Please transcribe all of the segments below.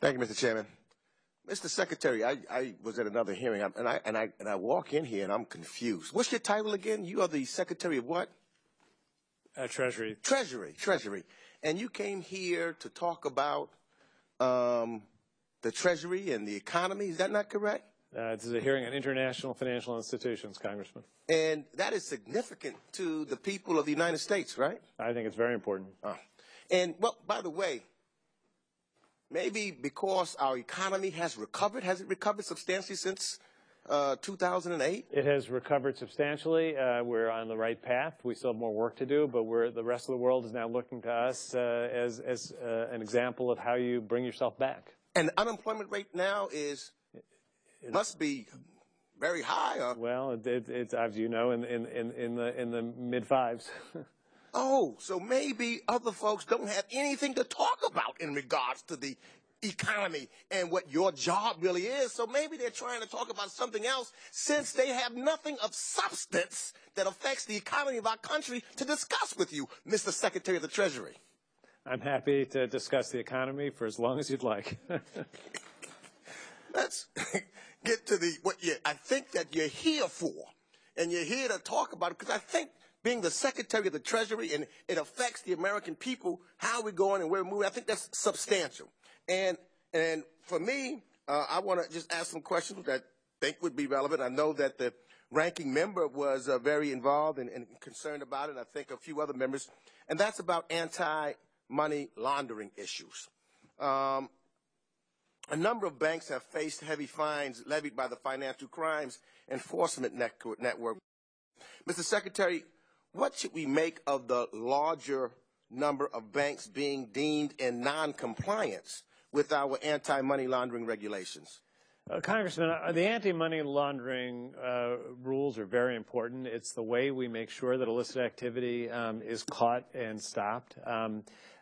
Thank you, Mr. Chairman. Mr. Secretary, I was at another hearing, and I walk in here and I'm confused. What's your title again? You are the Secretary of what? Treasury. Treasury. And you came here to talk about the Treasury and the economy. Is that not correct? This is a hearing on international financial institutions, Congressman. And that is significant to the people of the United States, right? I think it's very important. And, well, by the way, maybe because our economy has recovered, has it recovered substantially since 2008? It has recovered substantially. We're on the right path. We still have more work to do, but the rest of the world is now looking to us as an example of how you bring yourself back. And the unemployment rate now must be very high. Well, it's as you know, in the mid-5s. Oh, so maybe other folks don't have anything to talk about in regards to the economy and what your job really is. So maybe they're trying to talk about something else since they have nothing of substance that affects the economy of our country to discuss with you, Mr. Secretary of the Treasury. I'm happy to discuss the economy for as long as you'd like. Let's get to what I think that you're here for. And you're here to talk about it because I think being the Secretary of the Treasury, and it affects the American people, how we're going and where we're moving, I think that's substantial. And for me, I want to just ask some questions that I think would be relevant. I know that the ranking member was very involved and concerned about it, and I think a few other members, and that's about anti-money laundering issues. A number of banks have faced heavy fines levied by the Financial Crimes Enforcement Network. Mr. Secretary, what should we make of the larger number of banks being deemed in non-compliance with our anti-money laundering regulations? Congressman, the anti-money laundering rules are very important. It's the way we make sure that illicit activity is caught and stopped.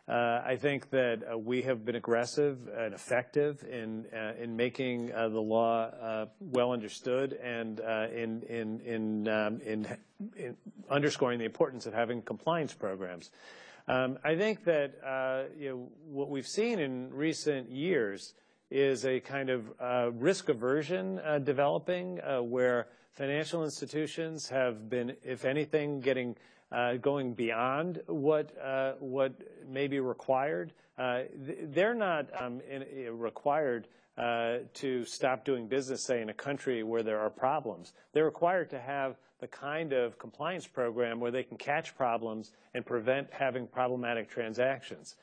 I think that we have been aggressive and effective in making the law well understood and in underscoring the importance of having compliance programs. I think that what we've seen in recent years is a kind of risk aversion developing where financial institutions have been, if anything, going beyond what may be required. They're not required to stop doing business, say, in a country where there are problems. They're required to have the kind of compliance program where they can catch problems and prevent having problematic transactions.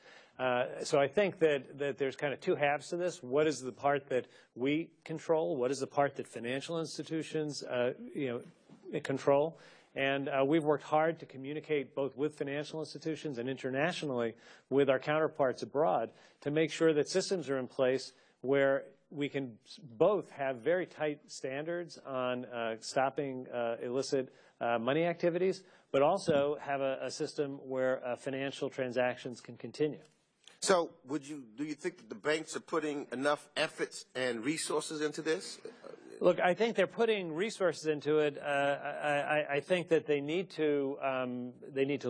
So I think that there's kind of two halves to this. What is the part that we control? What is the part that financial institutions control? And we've worked hard to communicate both with financial institutions and internationally with our counterparts abroad to make sure that systems are in place where we can both have very tight standards on stopping illicit money activities, but also have a system where financial transactions can continue. So do you think that the banks are putting enough efforts and resources into this? Look, I think they're putting resources into it. I think that they need to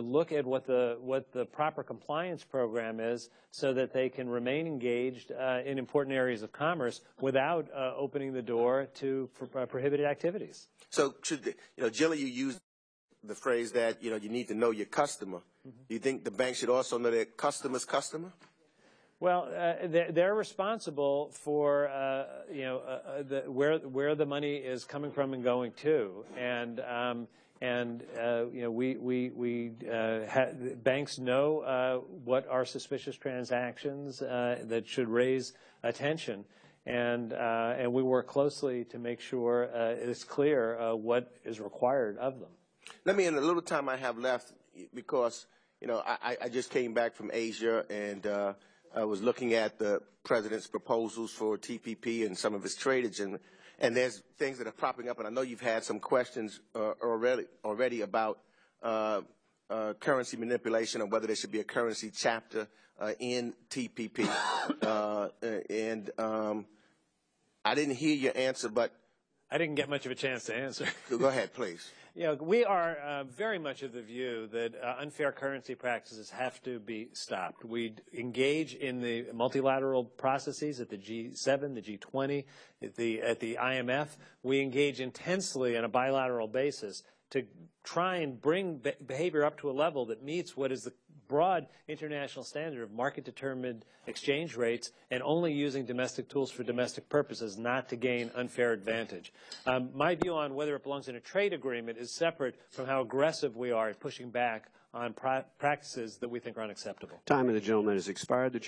look at what the proper compliance program is, so that they can remain engaged in important areas of commerce without opening the door to prohibited activities. So Jilly, you used the phrase that you need to know your customer. Mm-hmm. Do you think the bank should also know their customer's customer? Well, they're responsible for where the money is coming from and going to, banks know what are suspicious transactions that should raise attention, and we work closely to make sure it's clear what is required of them. Let me, in the little time I have left, because I just came back from Asia and. I was looking at the president's proposals for TPP and some of his trade agenda, and there's things that are popping up, and I know you've had some questions already about currency manipulation and whether there should be a currency chapter in TPP. I didn't hear your answer, but I didn't get much of a chance to answer. Go ahead, please. We are very much of the view that unfair currency practices have to be stopped. We engage in the multilateral processes at the G7, the G20, at the IMF. We engage intensely on a bilateral basis to try and bring behavior up to a level that meets what is the broad international standard of market-determined exchange rates and only using domestic tools for domestic purposes, not to gain unfair advantage. My view on whether it belongs in a trade agreement is separate from how aggressive we are at pushing back on practices that we think are unacceptable. Time of the gentleman has expired. The chair